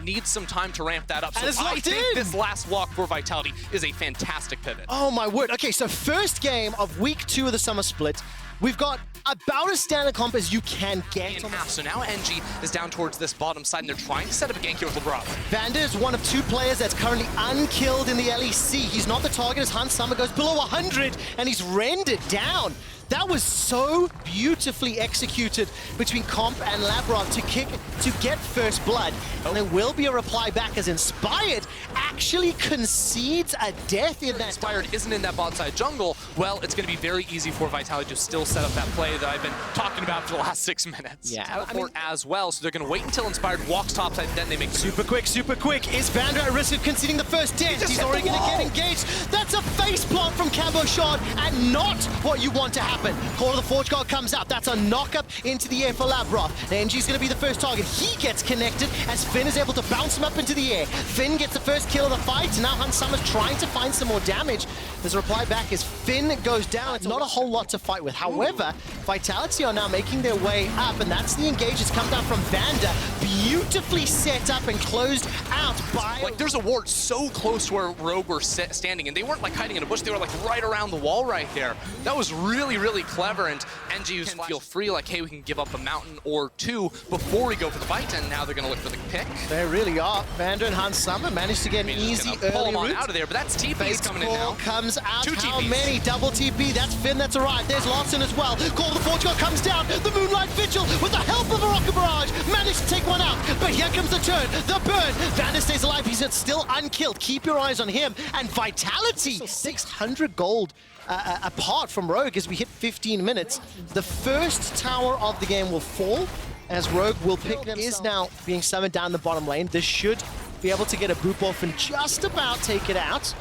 Needs some time to ramp that up. And So I think this last walk for Vitality is a fantastic pivot. Oh my word. Okay, so first game of week 2 of the summer split. We've got about as standard comp as you can get. In half. So now NG is down towards this bottom side, and they're trying to set up a gank here with LeBron. Vander is one of 2 players that's currently unkilled in the LEC. He's not the target as Hans Summer goes below 100, and he's rendered down. That was so beautifully executed between Comp and Labrov to get first blood. And there will be a reply back as Inspired actually concedes a death in that. Inspired isn't in that bot side jungle. Well, it's going to be very easy for Vitality to still set up that play that I've been talking about for the last 6 minutes. Yeah, Teleport as well, so they're going to wait until Inspired walks topside, then they make super quick, super quick. Is Vander at risk of conceding the first death? He's already going to get engaged. That's a face plant from KazaLoLLCShighlights and not what you want to happen. Call of the Forge God comes out. That's a knock-up into the air for Labrov. NG's going to be the first target. He gets connected as Finn is able to bounce him up into the air. Finn gets the first kill of the fight. Now Hans Summer's trying to find some more damage. There's a reply back as Finn goes down. It's not a whole lot to fight with. However, Vitality are now making their way up, and that's the engage. It's come down from Vander. Beautifully set up and closed out by... Like, there's a ward so close to where Rogue were standing, and they weren't, like, hiding in a bush. They were, like, right around the wall right there. That was really, really clever, and NG can feel free, like, hey, we can give up a mountain or 2 before we go for the fight, and now they're going to look for the pick. They really are. Vander and Hans Summer managed to get an easy early route. Out of there, but that's TP's coming in now. Comes out. 2 How TPs. many? Double TP. That's Finn. That's arrived. There's Larson as well. Call of the Forge God comes down. The Moonlight Vigil, with the help of a Rocket Barrage, managed to take one out. But here comes the turn. The burn. Vander stays alive. He's still unkilled. Keep your eyes on him. And Vitality, 600 gold apart from Rogue as we hit 15 minutes. The first tower of the game will fall as Rogue will pick them. Is now being summoned down the bottom lane. This should be able to get a boop off and just about take it out.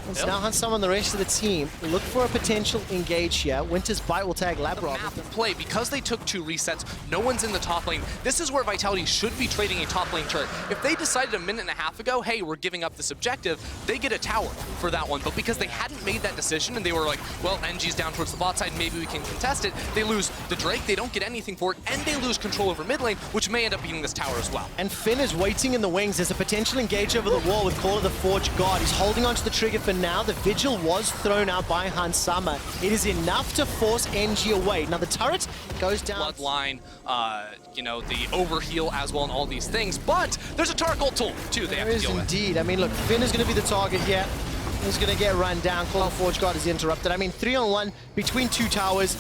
It's now Hans Summer and the rest of the team look for a potential engage here. Winter's Bite will tag Labrov. Map play, because they took 2 resets, no one's in the top lane. This is where Vitality should be trading a top lane turret. If they decided a minute and a half ago, hey, we're giving up this objective, they get a tower for that one. But because they hadn't made that decision and they were like, well, NG's down towards the bot side, maybe we can contest it, they lose the Drake, they don't get anything for it, and they lose control over mid lane, which may end up beating this tower as well. And Finn is waiting in the wings. There's a potential engage over the wall with Call of the Forge God. He's holding onto the trigger for now. The Vigil was thrown out by Hans Summer. It is enough to force NG away. Now the turret goes down. Bloodline, you know, the overheal as well and all these things, but there's a turret ult tool too they have to deal with. Indeed. I mean, look, Finn is going to be the target here. He's going to get run down. Call of Forge God is interrupted. I mean, 3-on-1 between 2 towers.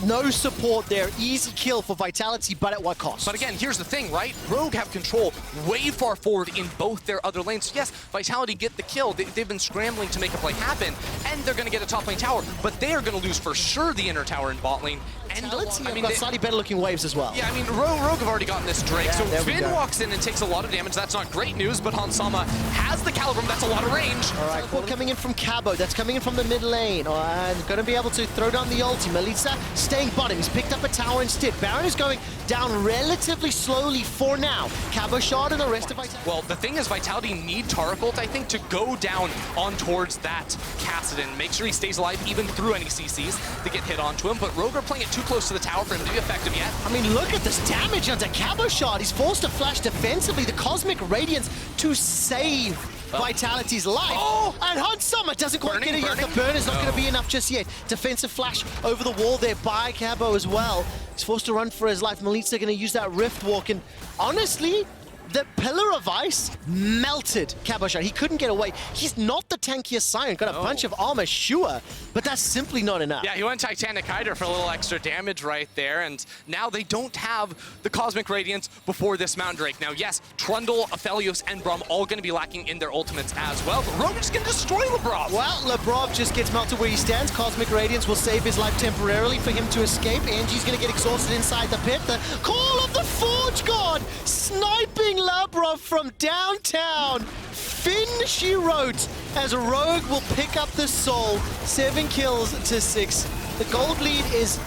No support there. Easy kill for Vitality, but at what cost? But again, here's the thing, right? Rogue have control way far forward in both their other lanes. So yes, Vitality get the kill. They've been scrambling to make a play happen, and they're going to get a top lane tower, but they are going to lose for sure the inner tower in bot lane. And I mean, got slightly better looking waves as well. Yeah, I mean, Rogue have already gotten this Drake, yeah, so Finn walks in and takes a lot of damage. That's not great news, but Hans Summer has the Calibrum. That's a lot of range. All right, coming in from Cabo. That's coming in from the mid lane. And going to be able to throw down the ulti. Melissa staying bottom. He's picked up a tower instead. Baron is going down relatively slowly for now. KazaLoLLCShighlights and the rest of Vitality. Well, the thing is, Vitality need Tarkult, I think, to go down on towards that Kassadin. Make sure he stays alive even through any CCs to get hit onto him. But Rogue are playing it too close to the tower for him to be effective yet. I mean, look at this damage onto KazaLoLLCShighlights. He's forced to flash defensively. The Cosmic Radiance to save Vitality's life. Oh! And Hans Summer doesn't quite get it yet. The burn is not going to be enough just yet. Defensive flash over the wall there by Cabo as well. He's forced to run for his life. Melissa going to use that Rift Walk, and honestly, the Pillar of Ice melted KazaLoLLCShighlights. He couldn't get away. He's not the tankiest Siren. Got a bunch of armor, sure, but that's simply not enough. Yeah, he went Titanic Hydra for a little extra damage right there, and now they don't have the Cosmic Radiance before this Mountain Drake. Now, yes, Trundle, Aphelios, and Braum all going to be lacking in their ultimates as well, but Rogue is going to destroy Labrov. Well, Labrov just gets melted where he stands. Cosmic Radiance will save his life temporarily for him to escape. Angie's going to get exhausted inside the pit. The Call of the Forge God sniping Labrov from downtown. Finn, she wrote, as Rogue will pick up the soul. 7 kills to 6. The gold lead is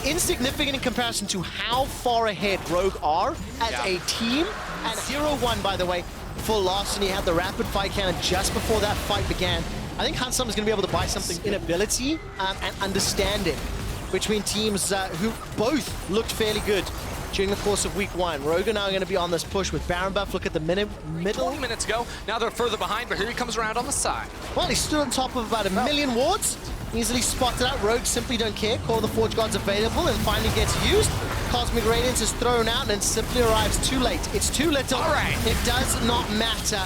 insignificant in comparison to how far ahead Rogue are as a team. And 0-1, by the way, for Larson. He had the rapid fire cannon just before that fight began. I think Hans Summer is going to be able to buy something in ability and understanding between teams who both looked fairly good during the course of week 1. Rogue are now going to be on this push with Baron buff. Look at the middle. 20 minutes ago. Now they're further behind, but here he comes around on the side. Well, he's stood on top of about a million wards. Easily spotted out. Rogue simply don't care. Call of the Forge God's available and finally gets used. Cosmic Radiance is thrown out and simply arrives too late. It's too little. All right. It does not matter.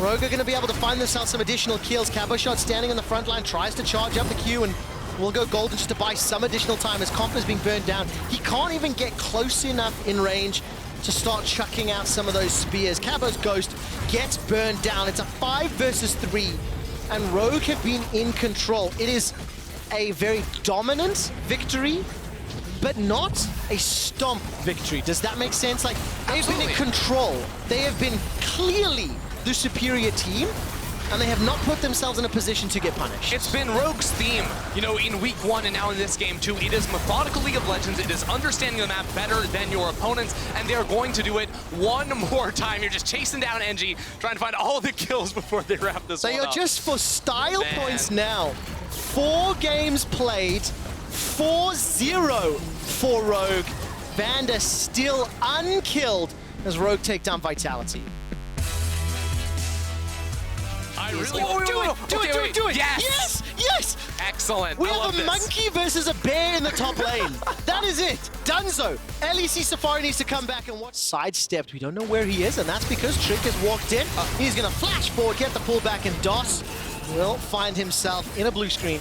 Rogue are going to be able to find themselves some additional kills. Caboshot standing on the front line, tries to charge up the queue and will go golden just to buy some additional time as Comp is being burned down. He can't even get close enough in range to start chucking out some of those spears. Cabo's Ghost gets burned down. It's a 5 versus 3, and Rogue have been in control. It is a very dominant victory, but not a stomp victory. Does that make sense? Like, they've been in control. They have been clearly the superior team, and they have not put themselves in a position to get punished. It's been Rogue's theme, you know, in week 1 and now in this game too. It is methodical League of Legends. It is understanding the map better than your opponents, and they're going to do it one more time. You're just chasing down NG, trying to find all the kills before they wrap this one up. So you're just for style points now. 4 games played, 4-0 for Rogue. Vanda still unkilled as Rogue take down Vitality. I really do it! Yes! Yes! Yes! Excellent. We I have love a this. monkey versus a bear in the top lane. That is it. Dunzo. LEC Safari needs to come back and watch. Sidestepped. We don't know where he is, and that's because Trick has walked in. He's going to flash forward, get the pullback, and DOS will find himself in a blue screen.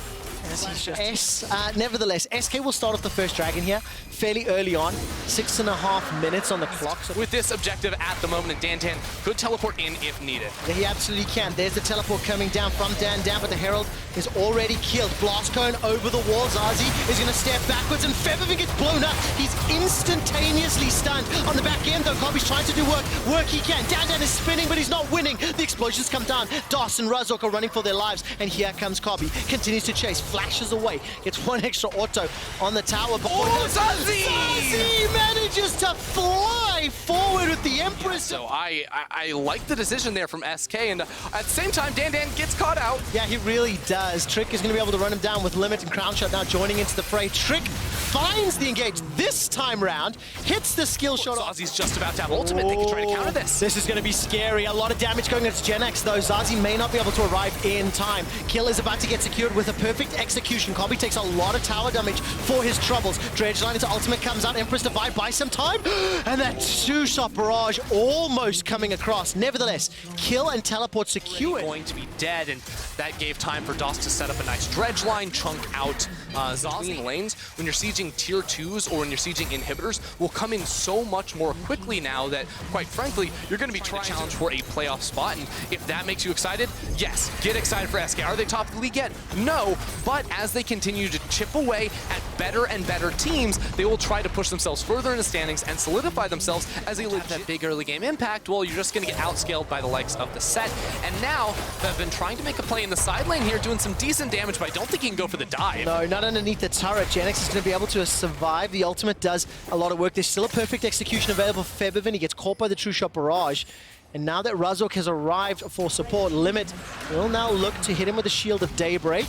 Nevertheless, SK will start off the first dragon here fairly early on. 6.5 minutes on the clock. So with this objective at the moment, and Dan could teleport in if needed. yeah, he absolutely can. There's the teleport coming down from Dan, but the Herald is already killed. Blast Cone over the wall. Zazi is going to step backwards, and Featherwing gets blown up. He's instantaneously stunned. On the back end, though, Kobe's trying to do work he can. Dan is spinning, but he's not winning. The explosions come down. Das and Razok are running for their lives, and here comes Kobe. Continues to chase, flashes away, gets one extra auto on the tower. Oh, Zazi! Zazi manages to fly forward with the Empress. So I like the decision there from SK, and at the same time, Dan gets caught out. Yeah, he really does. Trick is going to be able to run him down with Limit, and Crown Shot now joining into the fray. Trick finds the engage this time round, hits the skill shot. Zazi's just about to have ultimate. They can try to counter this. This is going to be scary. A lot of damage going against Gen X, though. Zazi may not be able to arrive in time. Kill is about to get secured with a perfect execution. Kobe takes a lot of tower damage for his troubles. Dredgeline into ultimate comes out. Empress Divide buy some time. And that 2-shot barrage almost coming across. Nevertheless, kill and teleport secured. Going to be dead, and that gave time for DOS to set up a nice dredge line, chunk out Zazi lanes. When you're sieging tier 2s or when you're sieging inhibitors, will come in so much more quickly now that, quite frankly, you're going to be trying to challenge for a playoff spot. And if that makes you excited, yes, get excited for SK. Are they top of the league yet? No, but as they continue to chip away at better and better teams, they will try to push themselves further in the standings and solidify themselves as a legit that big early game impact. Well, you're just going to get outscaled by the likes of the set. And now they've been trying to make a play in the side lane here, doing some decent damage, but I don't think he can go for the dive. No, not underneath the turret. Gen X is going to be able to survive. The ultimate does a lot of work. There's still a perfect execution available for Featherwing. He gets caught by the True Shot Barrage. And now that Razok has arrived for support, Limit will now look to hit him with the Shield of Daybreak.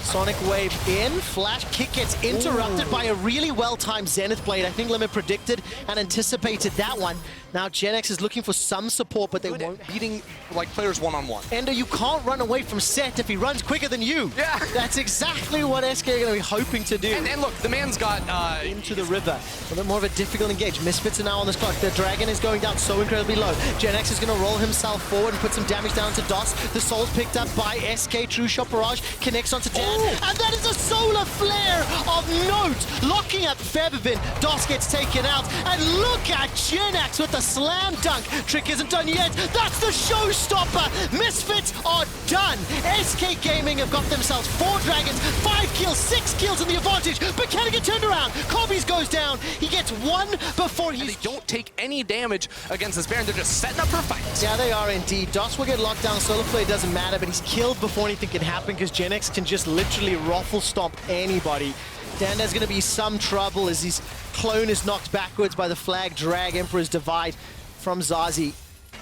Sonic Wave in, Flash Kick gets interrupted by a really well-timed Zenith Blade. I think Limit predicted and anticipated that one. Now Gen X is looking for some support, but they won't. Beating like players one-on-one. Ender, you can't run away from Set if he runs quicker than you. Yeah. That's exactly what SK are going to be hoping to do. And look, the man's got... into the river. A little bit more of a difficult engage. Misfits are now on this clock. The Dragon is going down so incredibly low. Gen X is going to roll himself forward and put some damage down to DOS. The Soul's picked up by SK. True Shot Barrage connects onto Dan. And that is a solar flare of note. Locking up Featherwing. DOS gets taken out. And look at Gen X with the slam dunk. Trick isn't done yet. That's the showstopper. Misfits are done. SK Gaming have got themselves 4 dragons, 5 kills, 6 kills in the advantage. But can it get turned around? Cobbys goes down. He gets 1 before he's... And they don't take any damage against this Baron. They're just setting up for fights. Yeah, they are indeed. DOS will get locked down. Solar Flare doesn't matter, but he's killed before anything can happen because Gen X can just literally ruffle stomp anybody. Danda's going to be some trouble as his clone is knocked backwards by the Flag Drag Emperor's Divide from Zazi.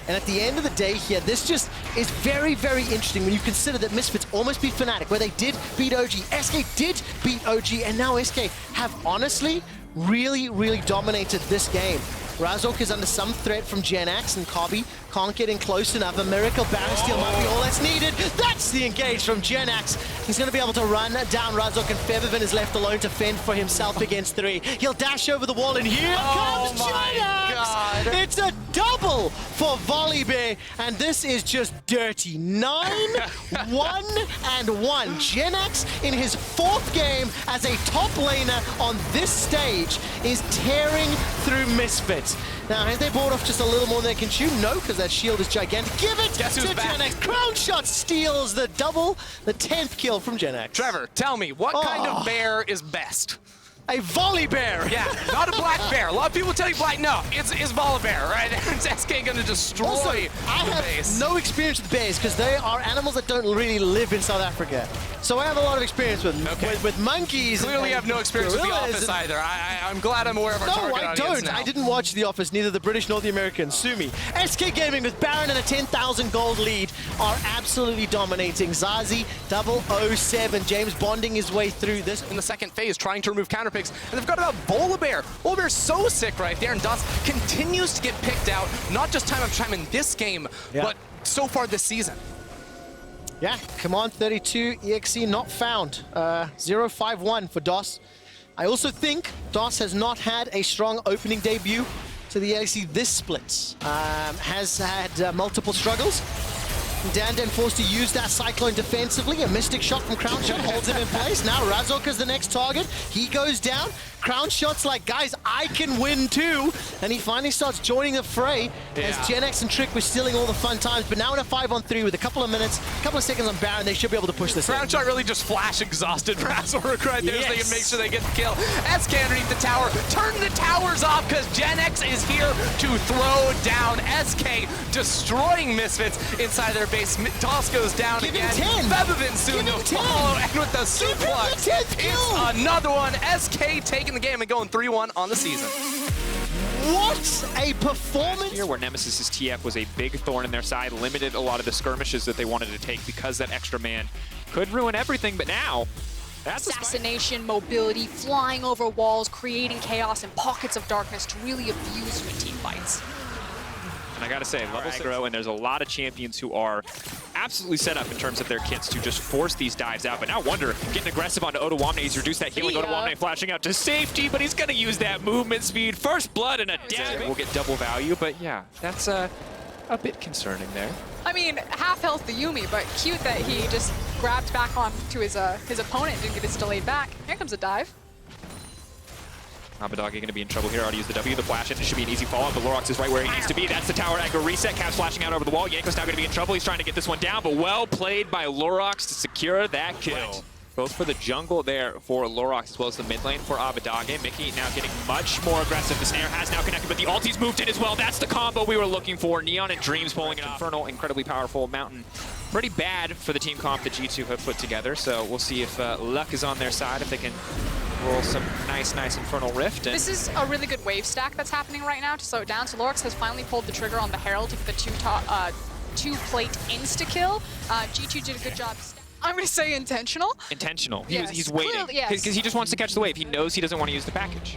And at the end of the day here, this just is very, very interesting when you consider that Misfits almost beat Fnatic, where they did beat OG. SK did beat OG, and now SK have honestly really dominated this game. Razork is under some threat from Gen X, and Kobe can't get in close enough. A miracle Baron Steal might be all that's needed. That's the engage from Gen X. He's going to be able to run down Razork, and Feathervin is left alone to fend for himself against 3. He'll dash over the wall, and here comes Gen X! God. It's a double for Volibear, and this is just dirty. 9-1-1. Gen X in his 4th game as a top laner on this stage is tearing through Misfits. Now, have they bought off just a little more than they can chew? No, because that shield is gigantic. Give it to Gen X. Crown Shot steals the double, the 10th kill from Gen X. Trevor, tell me, what kind of bear is best? A Volibear. Yeah, not a black bear. A lot of people tell you black. No, it's Volibear, right? It's SK going to destroy also, the I base. have no experience with bears because they are animals that don't really live in South Africa. So I have a lot of experience with them. Okay. With monkeys. Clearly have no experience with The Office either. I'm glad I'm aware of our target audience No, I don't. now. I didn't watch The Office, neither the British nor the Americans. Sue me. SK Gaming with Baron and a 10,000 gold lead are absolutely dominating. Zazie 007. James bonding his way through this. In the second phase, trying to remove counterpicks, and they've got about Volibear. Volibear's so sick right there, and Dust continues to get picked out, not just time after time in this game, but so far this season. Yeah, Command 32, EXE not found. 0-5-1 for DOS. I also think DOS has not had a strong opening debut to the EXE this split. Has had multiple struggles. Dandan forced to use that Cyclone defensively. A Mystic Shot from Crown Shot holds him in place. Now Razork is the next target. He goes down. Crown Shot's like, guys, I can win too. And he finally starts joining the fray as Gen X and Trick were stealing all the fun times. But now in a 5-on-3 with a couple of minutes, a couple of seconds on Baron, they should be able to push this Crown Shot really just flash exhausted Razork right there so they can make sure they get the kill. SK underneath the tower. Turn the towers off because Gen X is here to throw down. SK destroying Misfits inside their base. Toss goes down Give again. him 10. Feathervin soon to follow, and with the suplex, it's another one. SK taking the game and going 3-1 on the season. What a performance! Here, where Nemesis's TF was a big thorn in their side, limited a lot of the skirmishes that they wanted to take because that extra man could ruin everything. But now, that's assassination, mobility, flying over walls, creating chaos and pockets of darkness to really abuse your team fights. And I gotta say, level aggro, and there's a lot of champions who are absolutely set up in terms of their kits to just force these dives out. But now Wonder getting aggressive onto Ottawamne. He's reduced that healing. Ottawamne flashing out to safety, but he's gonna use that movement speed. First blood and a dab. We'll get double value, but yeah, that's a bit concerning there. I mean, half health the Yuumi, but cute that he just grabbed back on to his opponent and didn't get his delayed back. Here comes a dive. Abbedagge going to be in trouble here. Ought to use the W, the flash in. It should be an easy follow-up, but Lorox is right where he needs to be. That's the tower aggro reset. Cavs flashing out over the wall. Yanko's now going to be in trouble. He's trying to get this one down, but well played by Lorox to secure that kill. Both for the jungle there for Lorox as well as the mid lane for Abbedagge. Mickey now getting much more aggressive. The snare has now connected, but the ulti's moved in as well. That's the combo we were looking for. Neon and Dreams pulling it off. Infernal, incredibly powerful. Mountain, pretty bad for the team comp that G2 have put together. So we'll see if luck is on their side, if they can roll some nice Infernal Rift. And this is a really good wave stack that's happening right now to slow it down. So Lorox has finally pulled the trigger on the Herald to get the two-plate insta-kill. G2 did a good job. I'm going to say intentional. Intentional. Yes. He's waiting. Because he just wants to catch the wave. He knows he doesn't want to use the package.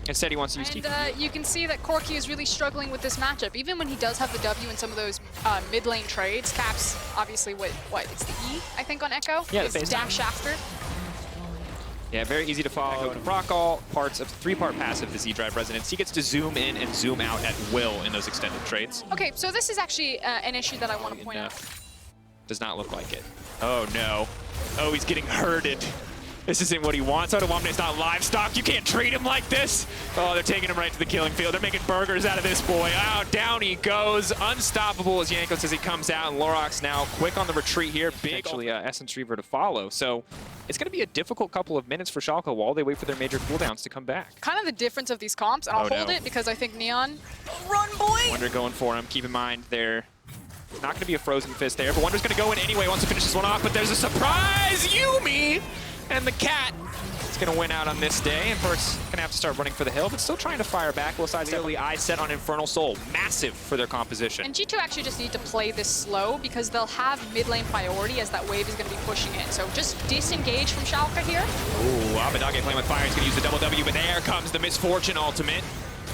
Instead, he wants to use TP. And you can see that Corki is really struggling with this matchup. Even when he does have the W in some of those mid-lane trades, Caps, obviously, it's the E, I think, on Echo. Yeah, it's dash after. Yeah, very easy to follow. Rock all parts of the 3-part passive, the Z-Drive Resonance. He gets to zoom in and zoom out at will in those extended trades. Okay, so this is actually an issue that I want to point out. Does not look like it. Oh, no. Oh, he's getting herded. This isn't what he wants. Ottawamne's not livestock. You can't treat him like this. Oh, they're taking him right to the killing field. They're making burgers out of this boy. Oh, down he goes. Unstoppable as Yanko says he comes out. And Lorox now quick on the retreat here. Big, actually, Essence Reaver to follow. So it's going to be a difficult couple of minutes for Schalke while they wait for their major cooldowns to come back. Kind of the difference of these comps, and I'll hold it because I think Neon... Run, boy! Wonder going for him. Keep in mind, they're not going to be a frozen fist there, but Wonder's going to go in anyway, wants to finish this one off, but there's a surprise! Yuumi! And the cat that's going to win out on this day, and Perk's going to have to start running for the hill, but still trying to fire back. Both sides really eyes set on Infernal Soul. Massive for their composition. And G2 actually just need to play this slow because they'll have mid lane priority as that wave is going to be pushing in. So just disengage from Schalke here. Ooh, Abadage playing with fire. He's going to use the double W, but there comes the Misfortune ultimate.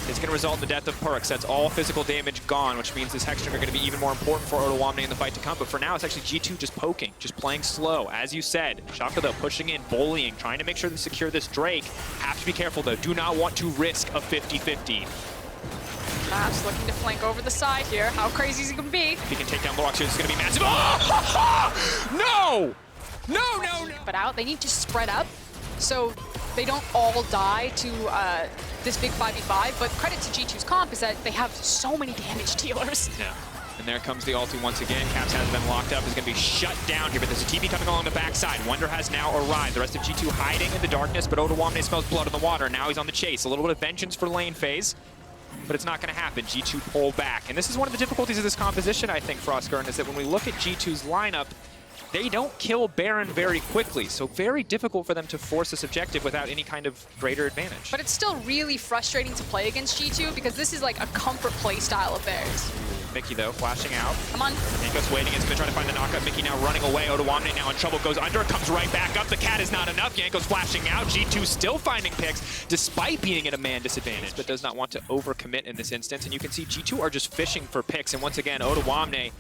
It's going to result in the death of Perks. That's all physical damage gone, which means this Hextring are going to be even more important for Ottawamne in the fight to come. But for now, it's actually G2 just poking, just playing slow. As you said, Schalke, though, pushing in, bullying, trying to make sure to secure this Drake. Have to be careful, though. Do not want to risk a 50-50. Mavs looking to flank over the side here. How crazy is he going to be? If he can take down Lorax here, it's going to be massive. Oh! No! No, no, no! But out, they need to spread up so they don't all die to this big 5v5, but credit to G2's comp is that they have so many damage dealers. Yeah. And there comes the ulti once again. Caps has been locked up, is going to be shut down here, but there's a TP coming along the backside. Wonder has now arrived. The rest of G2 hiding in the darkness, but Ottawamne smells blood in the water. Now he's on the chase. A little bit of vengeance for lane phase, but it's not going to happen. G2 pull back. And this is one of the difficulties of this composition, I think, Frostgarden, is that when we look at G2's lineup, they don't kill Baron very quickly, so very difficult for them to force this objective without any kind of greater advantage. But it's still really frustrating to play against G2 because this is like a comfort play style of theirs. Mickey, though, flashing out. Come on. Yanko's waiting. It's going to try to find the knockup. Mickey now running away. Ottawamne now in trouble. Goes under. Comes right back up. The cat is not enough. Yanko's flashing out. G2 still finding picks despite being at a man disadvantage, but does not want to overcommit in this instance. And you can see G2 are just fishing for picks. And once again, Ottawamne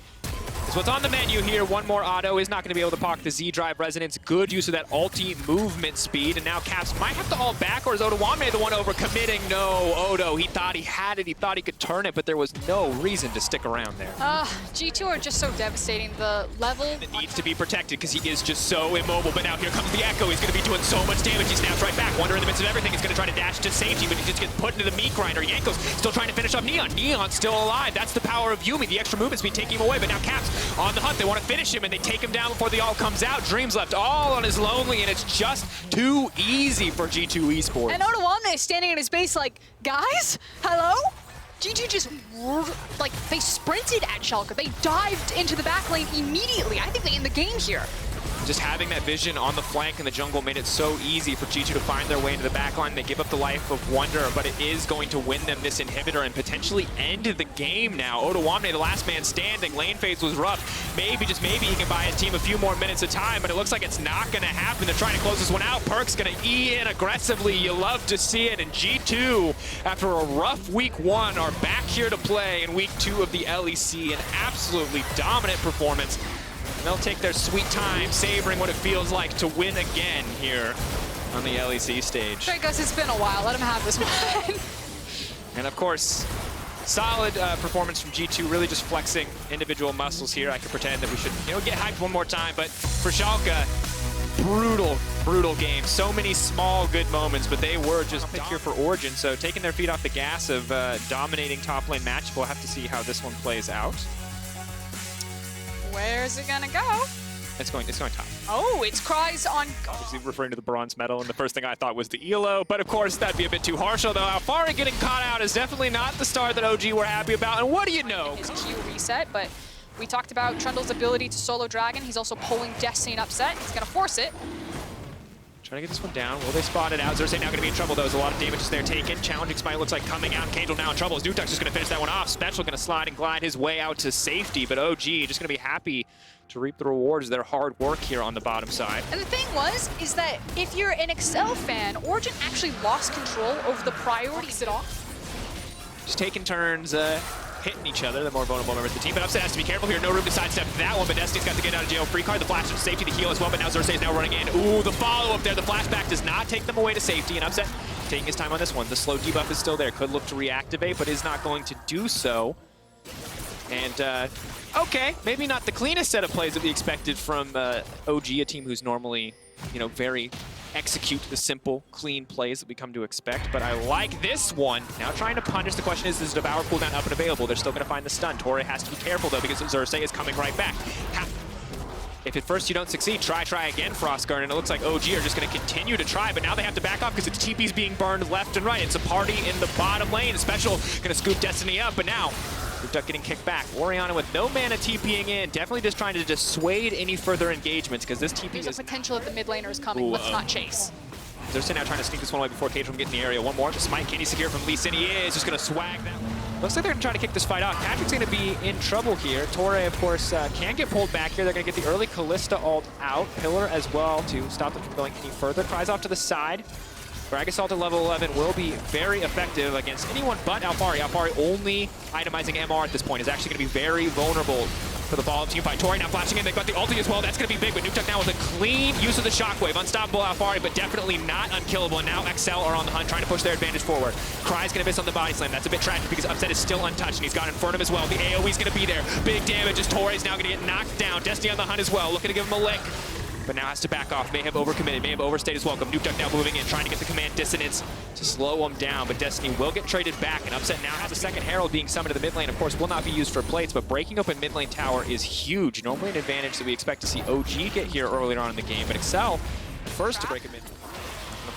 is what's on the menu here. One more auto is not going to be able to proc the Z-Drive Resonance. Good use of that ulti movement speed. And now Caps might have to ult back, or is Ottawamne the one overcommitting? No, Odo, he thought he had it. He thought he could turn it, but there was no reason to stick around there. G2 are just so devastating. The level... It needs to be protected because he is just so immobile. But now here comes the Echo. He's going to be doing so much damage. He snaps right back. Wonder in the midst of everything. He's going to try to dash to safety, but he just gets put into the meat grinder. Yanko's still trying to finish up Neon. Neon's still alive. That's the power of Yuumi. The extra movement's been taking him away, but now Caps on the hunt. They want to finish him, and they take him down before the ult comes out. Dreams left all on his lonely, and it's just too easy for G2 Esports. And Ottawamne is standing in his base like, guys, hello? G2 just, like, they sprinted at Schalke. They dived into the back lane immediately. I think they end the game here. Just having that vision on the flank in the jungle made it so easy for G2 to find their way into the backline. They give up the life of Wonder, but it is going to win them this inhibitor and potentially end the game now. Ottawamne, the last man standing. Lane phase was rough. Maybe, just maybe, he can buy his team a few more minutes of time, but it looks like it's not going to happen. They're trying to close this one out. Perk's going to E in aggressively. You love to see it. And G2, after a rough week one, are back here to play in week 2 of the LEC. An absolutely dominant performance. And they'll take their sweet time, savoring what it feels like to win again here on the LEC stage. Great, Gus, it's been a while. Let him have this one. And of course, solid performance from G2, really just flexing individual muscles here. I could pretend that we should, get hyped one more time, but for Schalke, brutal, brutal game. So many small good moments, but they were just pick here for Origin. So taking their feet off the gas of dominating top lane match. We'll have to see how this one plays out. Where's it gonna go? It's going top. Oh, it's Cries on... Obviously referring to the bronze medal, and the first thing I thought was the ELO, but of course that'd be a bit too harsh, although Alfari getting caught out is definitely not the start that OG were happy about, and what do you know? His Q reset, but we talked about Trundle's ability to solo Dragon. He's also pulling Destiny upset. He's gonna force it. Trying to get this one down. Will they spot it out? Xerxes now going to be in trouble, though. There's a lot of damage there taken. Challenging Smite looks like coming out. Kangel now in trouble. Nutux just going to finish that one off. Special going to slide and glide his way out to safety, but OG just going to be happy to reap the rewards of their hard work here on the bottom side. And the thing is that if you're an Excel fan, Origin actually lost control over the priorities it off. Just taking turns hitting each other, the more vulnerable members of the team. But Upset has to be careful here. No room to sidestep that one, but Destiny's got to get out of jail free card. The flash to safety to heal as well, but now Xerxes now running in. Ooh, the follow-up there. The flashback does not take them away to safety, and Upset taking his time on this one. The slow debuff is still there. Could look to reactivate, but is not going to do so. And, okay, maybe not the cleanest set of plays that we expected from OG, a team who's normally, very execute the simple, clean plays that we come to expect. But I like this one. Now trying to punish. The question is the Devour cooldown up and available? They're still going to find the stun. Torre has to be careful, though, because Xerxes is coming right back. If at first you don't succeed, try again, Frostguard. And it looks like OG are just going to continue to try, but now they have to back off because its TP's being burned left and right. It's a party in the bottom lane. Special going to scoop Destiny up, but now Duck getting kicked back. Orianna with no mana TPing in. Definitely just trying to dissuade any further engagements because this TP There's a potential that the mid laner is coming. Let's not chase. Xerxes now trying to sneak this one away before Cage can get in the area. One more. The smite. Can he secure from Lee Sin? He is just going to swag that one. Looks like they're going to try to kick this fight off. Patrick's going to be in trouble here. Torre, of course, can get pulled back here. They're going to get the early Callista ult out. Pillar as well to stop them from going any further. Cries off to the side. Frag Assault at level 11 will be very effective against anyone but Alphari. Alphari only itemizing MR at this point is actually going to be very vulnerable for the follow-up team fight. Torre now flashing in. They've got the ulti as well. That's going to be big, but Nukeduck now with a clean use of the Shockwave. Unstoppable Alphari, but definitely not unkillable. And now XL are on the hunt, trying to push their advantage forward. Cry's going to miss on the body slam. That's a bit tragic because Upset is still untouched, and he's got Infernum as well. The AoE's going to be there. Big damage as Torre's now going to get knocked down. Destiny on the hunt as well, looking to give him a lick, but now has to back off. May have overcommitted, may have overstayed his welcome. Nukeduck now moving in, trying to get the command dissonance to slow him down, but Destiny will get traded back, and Upset now has a second Herald being summoned to the mid lane. Of course, will not be used for plates, but breaking open mid lane tower is huge. Normally an advantage that we expect to see OG get here earlier on in the game, but Excel first to break a mid.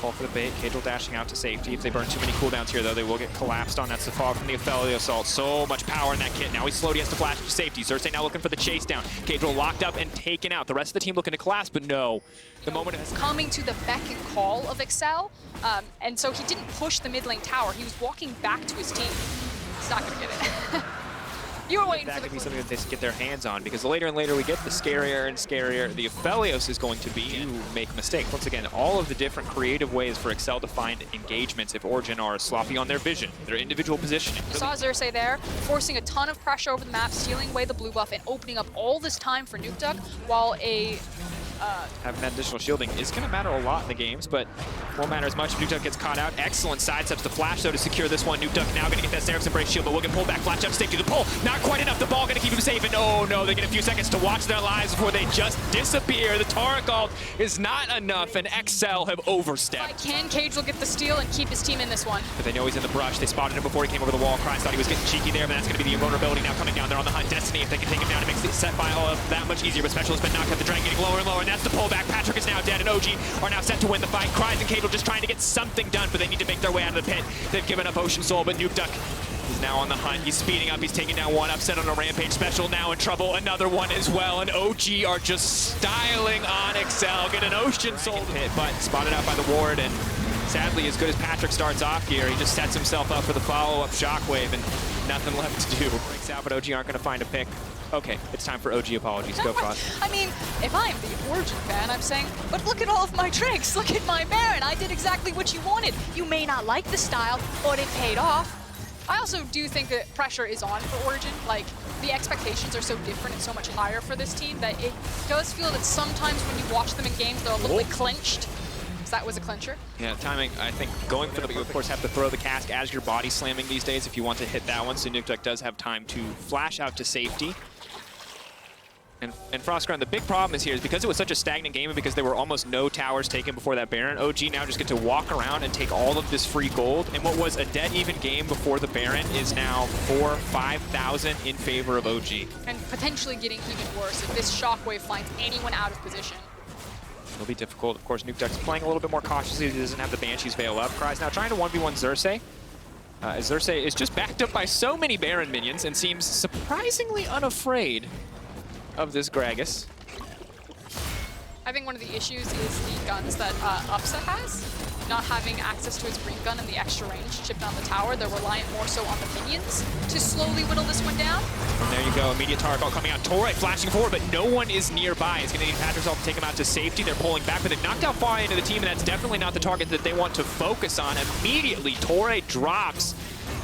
Fall for the bait. Cage dashing out to safety. If they burn too many cooldowns here, though, they will get collapsed on. That's the fall from the Ophelia Assault. So much power in that kit. Now he's slowed. He has to flash to safety. Xerxes now looking for the chase down. Cage locked up and taken out. The rest of the team looking to collapse, but no. The moment has coming to the beck and call of Excel, and so he didn't push the mid lane tower. He was walking back to his team. He's not gonna get it. You were waiting for the that could be something that they get their hands on, because the later and later we get, the scarier and scarier the Aphelios is going to be to make mistakes. Once again, all of the different creative ways for Excel to find engagements if Origin are sloppy on their vision, their individual positioning. You saw Xerxes there, forcing a ton of pressure over the map, stealing away the blue buff, and opening up all this time for Nukeduck, while a having that additional shielding is going to matter a lot in the games, but won't matter as much if Nukeduck gets caught out. Excellent sidesteps to flash, though, to secure this one. Nukeduck now going to get that Seraph's Embrace shield, but will get pulled back. Flash up safety. The pull, not quite enough. The ball going to keep him safe, and oh no, they get a few seconds to watch their lives before they just disappear. The Taurak ult is not enough, and XL have overstepped. Can Cage will get the steal and keep his team in this one. But they know he's in the brush. They spotted him before he came over the wall. Cries thought he was getting cheeky there, but that's going to be the invulnerability now coming down. They're on the hunt. Destiny, if they can take him down, it makes the set file that much easier, but Specialist been knocked out. The Dragon getting lower and lower, and that's the pullback. Patrick is now dead, and OG are now set to win the fight. Cries and Cage just trying to get something done, but they need to make their way out of the pit. They've given up Ocean Soul, but Nukeduck is now on the hunt. He's speeding up. He's taking down one. Upset on a rampage. Special now in trouble. Another one as well, and OG are just styling on Excel. Get an Ocean Soul pit, but spotted out by the ward, and sadly, as good as Patrick starts off here, he just sets himself up for the follow-up Shockwave, and nothing left to do. Breaks out, but OG aren't going to find a pick. Okay, it's time for OG apologies. Go, Frost. I mean, if I'm the Origin fan, I'm saying, but look at all of my tricks. Look at my Baron. I did exactly what you wanted. You may not like the style, but it paid off. I also do think that pressure is on for Origin. Like, the expectations are so different and so much higher for this team that it does feel that sometimes when you watch them in games, they're a little bit clinched. So that was a clincher. Yeah, timing, I think, going for the, you of course have to throw the cask as you're body slamming these days if you want to hit that one, so Nukeduck does have time to flash out to safety. And Frostground, the big problem is here is because it was such a stagnant game and because there were almost no towers taken before that Baron, OG now just get to walk around and take all of this free gold. And what was a dead even game before the Baron is now 4,000-5,000 in favor of OG. And potentially getting even worse if this Shockwave finds anyone out of position. It'll be difficult. Of course, Nukeduck's playing a little bit more cautiously. He doesn't have the Banshee's Veil up. Cries now trying to 1v1 Xerxes. Xerxes is just backed up by so many Baron minions and seems surprisingly unafraid of this Gragas. I think one of the issues is the guns that Upset has. Not having access to his green gun and the extra range to chip down the tower. They're reliant more so on the minions to slowly whittle this one down. And there you go, immediate Taurak ult coming out. Torre flashing forward, but no one is nearby. He's gonna need Patrick's ult to take him out to safety. They're pulling back, but they've knocked out far into the team, and that's definitely not the target that they want to focus on. Immediately, Torre drops.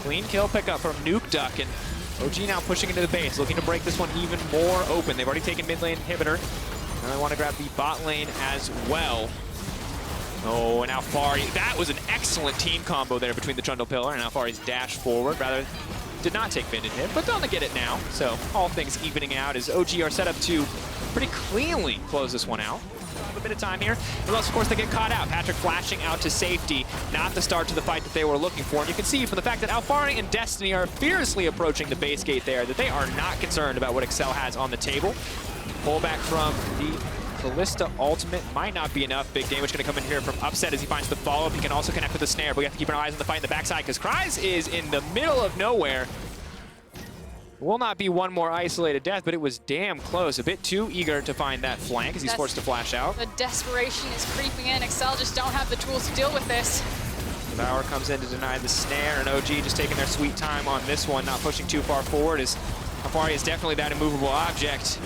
Clean kill pickup from Nukeduck, and OG now pushing into the base, looking to break this one even more open. They've already taken mid lane inhibitor. Now they want to grab the bot lane as well. Oh, and Alphari, that was an excellent team combo there between the Trundle Pillar and Alphari's dash forward. Rather, did not take mid hit, but gonna get it now. So all things evening out as OG are set up to pretty cleanly close this one out. A bit of time here, unless of course they get caught out. Patrick flashing out to safety, not the start to the fight that they were looking for. And you can see from the fact that Alphari and Destiny are fiercely approaching the base gate there that they are not concerned about what Excel has on the table. Pull back from the Callista ultimate might not be enough. Big damage going to come in here from Upset as he finds the follow-up. He can also connect with the snare, but we have to keep our eyes on the fight in the backside because Cries is in the middle of nowhere. Will not be one more isolated death, but it was damn close. A bit too eager to find that flank as he's forced to flash out. The desperation is creeping in. Excel just don't have the tools to deal with this. Devour comes in to deny the snare, and OG just taking their sweet time on this one, not pushing too far forward, as Afari is definitely that immovable object.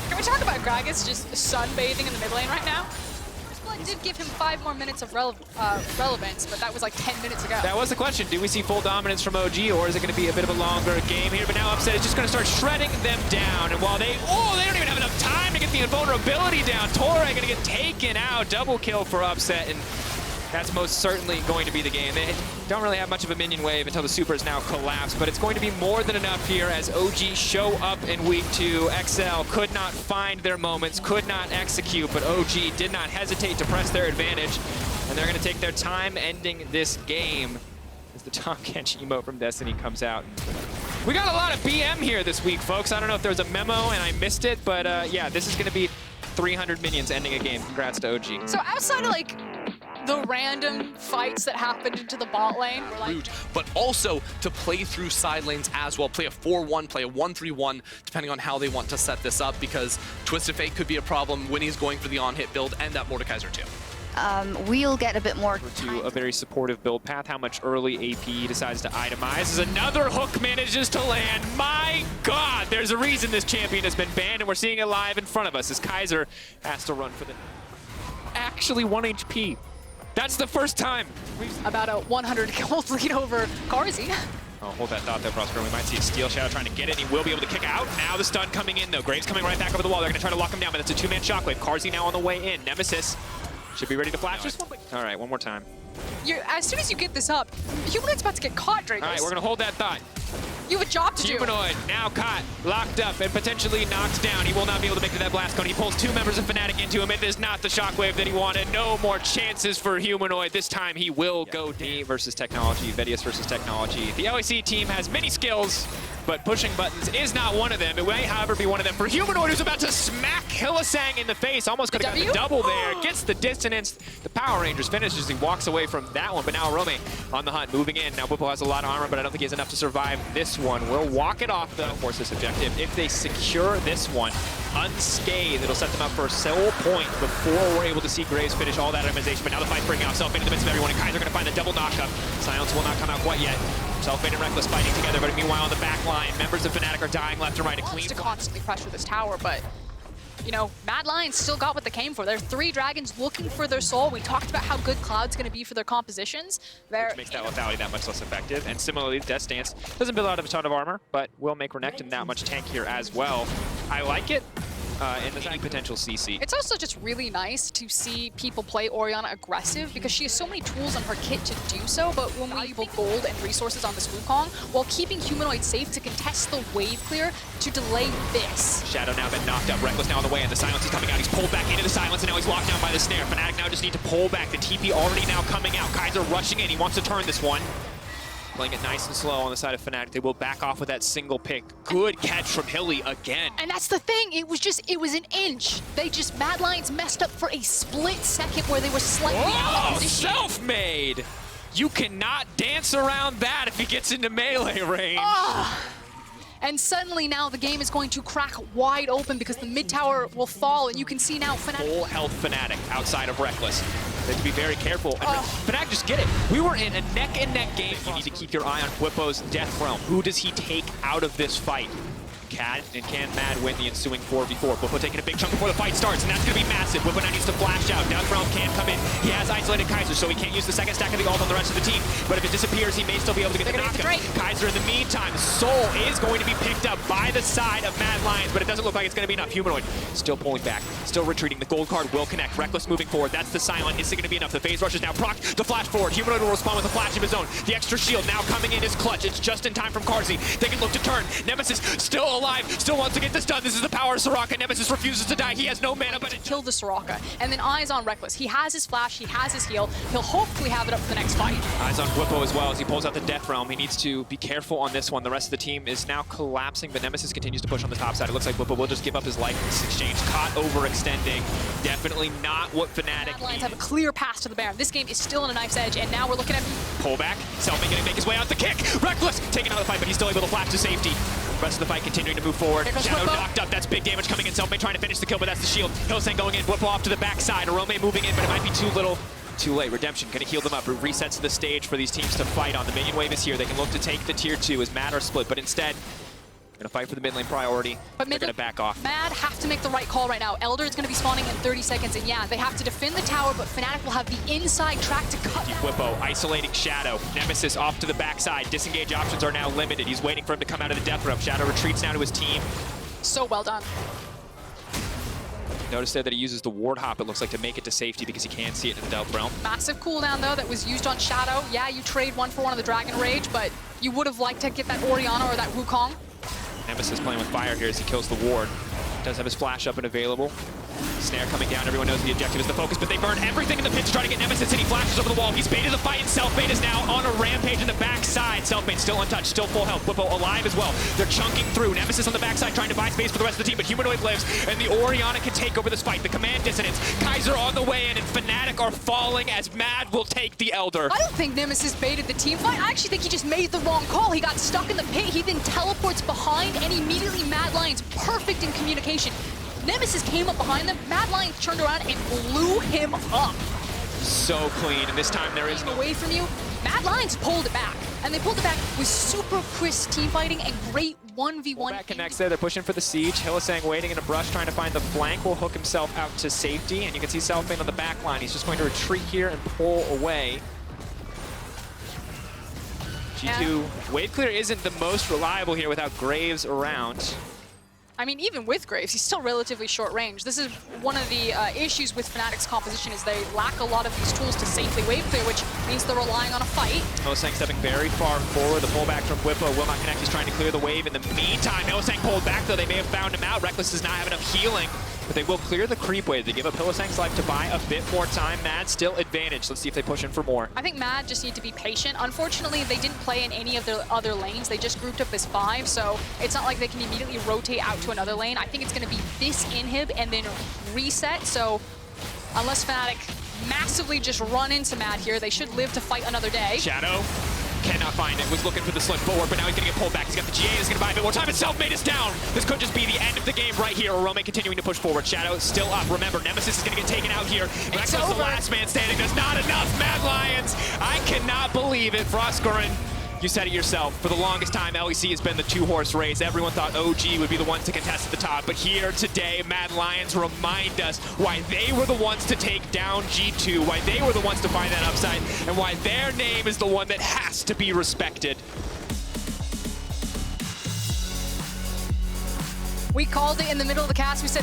Can we talk about Gragas just sunbathing in the mid lane right now? Blood did give him 5 more minutes of relevance, but that was like 10 minutes ago. That was the question. Do we see full dominance from OG, or is it going to be a bit of a longer game here? But now Upset is just going to start shredding them down. And while they don't even have enough time to get the invulnerability down. Torre going to get taken out. Double kill for Upset, and that's most certainly going to be the game. They don't really have much of a minion wave until the supers now collapse, but it's going to be more than enough here as OG show up in week 2. XL could not find their moments, could not execute, but OG did not hesitate to press their advantage, and they're going to take their time ending this game as the Tom Kench emote from Destiny comes out. We got a lot of BM here this week, folks. I don't know if there was a memo and I missed it, but yeah, this is going to be 300 minions ending a game. Congrats to OG. So outside of like the random fights that happened into the bot lane, but also to play through side lanes as well, play a 4-1, play a 1-3-1, depending on how they want to set this up, because Twisted Fate could be a problem when he's going for the on-hit build, and that Mordekaiser too. We'll get a bit more to a very supportive build path. How much early AP he decides to itemize as another hook manages to land. My God, there's a reason this champion has been banned, and we're seeing it live in front of us as Kaiser has to run for the actually 1 HP. That's the first time. About a 100 gold lead over Karzi. Oh, hold that thought there, Prosper. We might see a Steel Shadow trying to get it, and he will be able to kick out. Now the stun coming in, though. Graves coming right back over the wall. They're going to try to lock him down, but it's a 2-man shockwave. Karzi now on the way in. Nemesis should be ready to flash this one. All right, one more time. As soon as you get this up, Humanoid's about to get caught, Drake. All right, we're going to hold that thought. You have a job to do. Humanoid now caught, locked up, and potentially knocked down. He will not be able to make it to that blast cone. He pulls 2 members of Fnatic into him. It is not the shockwave that he wanted. No more chances for Humanoid. This time he will go D versus technology, Vedius versus technology. The LEC team has many skills, but pushing buttons is not one of them. It may, however, be one of them for Humanoid, who's about to smack Hylissang in the face. Almost could have got the double there. Gets the dissonance. The Power Rangers finishes. He walks away from that one, but now Rome on the hunt, moving in. Now Whipple has a lot of armor, but I don't think he has enough to survive this one. We'll walk it off, though, force this objective. If they secure this one unscathed, it'll set them up for a sole point before we're able to see Graves finish all that itemization. But now the fight's bringing himself into the midst of everyone, and Kaiser going to find the double knockup. Silence will not come out quite yet. Selfmade and Reckless fighting together, but meanwhile on the back line, members of Fnatic are dying left and right. A clean to constantly pressure this tower, but you know, Mad Lions still got what they came for. They're 3 dragons looking for their soul. We talked about how good Cloud's going to be for their compositions. Which makes that lethality that much less effective. And similarly, Death Stance doesn't build out of a ton of armor, but will make Renekton that much tankier as well. I like it. In the potential CC. It's also just really nice to see people play Orianna aggressive because she has so many tools on her kit to do so, but when we valuable gold and resources on this Wukong, while keeping Humanoid safe to contest the wave clear to delay this. Shadow now been knocked up. Reckless now on the way, and the silence is coming out. He's pulled back into the silence, and now he's locked down by the snare. Fnatic now just need to pull back. The TP already now coming out. Kaiser rushing in. He wants to turn this one. Playing it nice and slow on the side of Fnatic. They will back off with that single pick. Good catch from Hilly again. And that's the thing. It was an inch. They just, Mad Lions messed up for a split second where they were slightly out of position. Self-made! You cannot dance around that if he gets into melee range. And suddenly now the game is going to crack wide open because the mid tower will fall, and you can see now Fnatic. Full health Fnatic outside of Reckless. They have to be very careful. And Fnatic, just get it. We were in a neck-and-neck game. You need to keep your eye on Whippo's Death Realm. Who does he take out of this fight? Can Mad win the ensuing 4v4? Whippo taking a big chunk before the fight starts, and that's going to be massive. Whippo now needs to flash out. Death Realm can come in. He has isolated Kaiser, so he can't use the second stack of the ult on the rest of the team. But if it disappears, he may still be able to get the knockup. Kaiser, in the meantime, Soul is going to be picked up by the side of Mad Lions, but it doesn't look like it's going to be enough. Humanoid still pulling back, still retreating. The gold card will connect. Reckless moving forward. That's the silent. Is it going to be enough? The phase rush is now procced to flash forward. Humanoid will respond with a flash of his own. The extra shield now coming in is clutch. It's just in time from Karzi. They can look to turn. Nemesis still alive, still wants to get this done. This is the power of Soraka. Nemesis refuses to die. He has no mana, but kill the Soraka. And then eyes on Reckless. He has his flash, he has his heal. He'll hopefully have it up for the next fight. Eyes on Whippo as well as he pulls out the Death Realm. He needs to be careful on this one. The rest of the team is now collapsing, but Nemesis continues to push on the top side. It looks like Whippo will just give up his life in this exchange. Caught overextending. Definitely not what Fnatic Lions have a clear pass to the Baron. This game is still on a knife's edge, and now we're looking at pull back. Selfmade gonna make his way out the kick. Reckless taking out the fight, but he's still able to flash to safety. Rest of the fight continuing to move forward. Here goes Shadow Whippo. knocked up. That's big damage coming in. Selfmade trying to finish the kill, but that's the shield. Hillsang going in. Whippo off to the backside. Arome moving in, but it might be too little. Too late. Redemption going to heal them up. It resets the stage for these teams to fight on. The minion wave is here. They can look to take the tier 2 as Mad are split, but instead, going to fight for the mid lane priority. But they're going to back off. Mad have to make the right call right now. Elder is going to be spawning in 30 seconds, and yeah, they have to defend the tower, but Fnatic will have the inside track to cut that. Whippo isolating Shadow. Nemesis off to the backside. Disengage options are now limited. He's waiting for him to come out of the death row. Shadow retreats now to his team. So well done. Notice there that he uses the ward hop, it looks like, to make it to safety because he can't see it in the Delta Realm. Massive cooldown, though, that was used on Shadow. Yeah, you trade 1-for-1 on the Dragon Rage, but you would have liked to get that Orianna or that Wukong. Nemesis playing with fire here as he kills the ward. Does have his flash up and available. Snare coming down, everyone knows the objective is the focus, but they burn everything in the pit to try to get Nemesis, and he flashes over the wall. He's baited the fight, and Selfmade is now on a rampage in the backside. Selfmade still untouched, still full health. Whippo alive as well. They're chunking through. Nemesis on the backside trying to buy space for the rest of the team, but Humanoid lives, and the Orianna can take over this fight. The command dissonance. Kaiser on the way in, and Fnatic are falling as Mad will take the Elder. I don't think Nemesis baited the team fight. I actually think he just made the wrong call. He got stuck in the pit. He then teleports behind, and immediately Mad Lions perfect in communication. Nemesis came up behind them. Mad Lions turned around and blew him up. So clean, and this time there is no... Away from you, Mad Lions pulled it back. And they pulled it back with super crisp team fighting and great 1v1. Back connects there, they're pushing for the siege. Hillsang waiting in a brush, trying to find the flank, will hook himself out to safety, and you can see Selfmade on the back line. He's just going to retreat here and pull away. G2 wave clear isn't the most reliable here without Graves around. I mean, even with Graves, he's still relatively short range. This is one of the issues with Fnatic's composition is they lack a lot of these tools to safely wave clear, which means they're relying on a fight. Hillsang stepping very far forward. The pullback from Whippo will not connect. He's trying to clear the wave. In the meantime, Hillsang pulled back, though. They may have found him out. Reckless does not have enough healing, but they will clear the creep wave. They give up Hillsang's life to buy a bit more time. Mad still advantage. Let's see if they push in for more. I think Mad just need to be patient. Unfortunately, they didn't play in any of their other lanes. They just grouped up as 5, so it's not like they can immediately rotate out to another lane. I think it's going to be this inhib and then reset, so unless Fnatic massively just run into Mad here, they should live to fight another day. Shadow cannot find it, was looking for the slip forward, but now he's going to get pulled back. He's got the GA, he's going to buy a bit more time, and Selfmade is down. This could just be the end of the game right here. Arome continuing to push forward. Shadow is still up. Remember, Nemesis is going to get taken out here. Reckless, the last man standing. There's not enough. Mad Lions, I cannot believe it. Frostgurren, you said it yourself. For the longest time, LEC has been the 2-horse race. Everyone thought OG would be the ones to contest at the top. But here today, Mad Lions remind us why they were the ones to take down G2, why they were the ones to find that upside, and why their name is the one that has to be respected. We called it in the middle of the cast. We said